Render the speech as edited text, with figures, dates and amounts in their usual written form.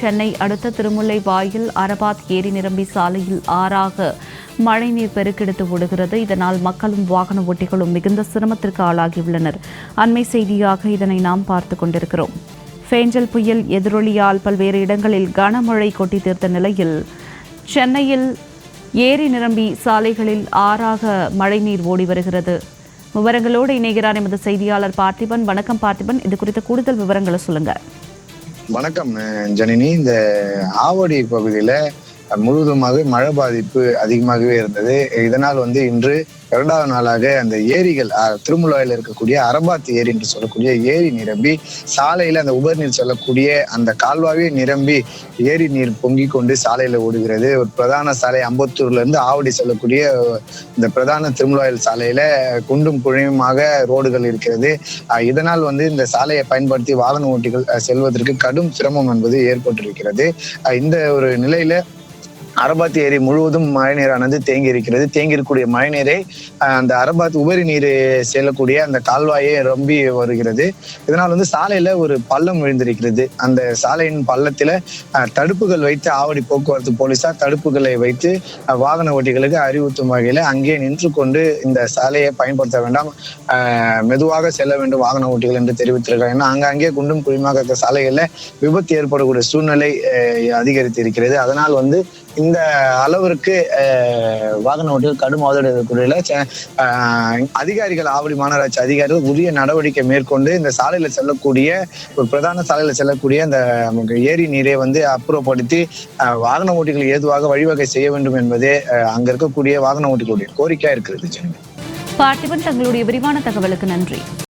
சென்னை அடுத்த திருமுல்லைவாயில் அரபாத் ஏரி நிரம்பி சாலையில் ஆறாக மழைநீர் பெருக்கெடுத்து ஓடுகிறது. இதனால் மக்களும் வாகன ஓட்டிகளும் மிகுந்த சிரமத்திற்கு ஆளாகியுள்ளனர். அண்மை செய்தியாக இதனை நாம் பார்த்துக் கொண்டிருக்கிறோம். ஃபேஞ்சல் புயல் எதிரொலியால் பல்வேறு இடங்களில் கனமழை கொட்டி தீர்த்த நிலையில் சென்னையில் ஏரி நிரம்பி சாலைகளில் ஆறாக மழைநீர் ஓடி வருகிறது. விவரங்களோடு இணைகிறார் எமது செய்தியாளர் பார்த்திபன். வணக்கம் பார்த்திபன், இது குறித்த கூடுதல் விவரங்களை சொல்லுங்க. வணக்கம் ஜனனி. இந்த ஆவடி பகுதியில முழுவதுமாக மழை பாதிப்பு அதிகமாகவே இருந்தது. இதனால் இன்று இரண்டாவது நாளாக அந்த ஏரிகள் திருமுல்லையில் இருக்கக்கூடிய அரபாத் ஏரி என்று சொல்லக்கூடிய ஏரி நிரம்பி சாலையில அந்த உபர்நீர் செல்லக்கூடிய அந்த கால்வாவே நிரம்பி ஏரி நீர் பொங்கி கொண்டு சாலையில ஓடுகிறது. ஒரு பிரதான சாலை அம்பத்தூர்ல இருந்து ஆவடி செல்லக்கூடிய இந்த பிரதான திருமுல்லையில் சாலையில குண்டும் குழியுமாக ரோடுகள் இருக்கிறது. இதனால் இந்த சாலையை பயன்படுத்தி வாகன ஓட்டிகள் செல்வதற்கு கடும் சிரமம் என்பது ஏற்பட்டிருக்கிறது. இந்த ஒரு நிலையில அரபாத் ஏரி முழுவதும் மழைநீரானது தேங்கி இருக்கிறது. தேங்கி இருக்கக்கூடிய மழைநீரை அந்த அரபாத் உபரி நீர் செல்லக்கூடிய அந்த கால்வாயே ரொம்பி வருகிறது. இதனால் சாலையில ஒரு பள்ளம் விழுந்திருக்கிறது. அந்த சாலையின் பள்ளத்துல தடுப்புகள் வைத்து ஆவடி போக்குவரத்து போலீசார் தடுப்புகளை வைத்து வாகன ஓட்டிகளுக்கு அறிவுறுத்தும் வகையில அங்கே நின்று கொண்டு இந்த சாலையை பயன்படுத்த வேண்டாம், மெதுவாக செல்ல வேண்டும் வாகன ஓட்டிகள் என்று தெரிவித்திருக்காங்க. ஏன்னா அங்கே குண்டும் குழியுமாக இருக்க சாலைகள்ல விபத்து ஏற்படக்கூடிய சூழ்நிலை அதிகரித்து இருக்கிறது. அதனால் இந்த அளவிற்கு வாகன ஓட்டிகள் கடும் அவதூறு இருக்கக்கூடிய அதிகாரிகள், ஆவடி மாநகராட்சி அதிகாரிகள் உரிய நடவடிக்கை மேற்கொண்டு இந்த சாலையில செல்லக்கூடிய ஒரு பிரதான சாலையில செல்லக்கூடிய அந்த ஏரி நீரை அப்புறப்படுத்தி வாகன ஓட்டிகள் ஏதுவாக வழிவகை செய்ய வேண்டும் என்பதே அங்க இருக்கக்கூடிய வாகன ஓட்டிகளுடைய கோரிக்கையா இருக்கிறது. பார்த்திபன், தங்களுடைய விரிவான தகவலுக்கு நன்றி.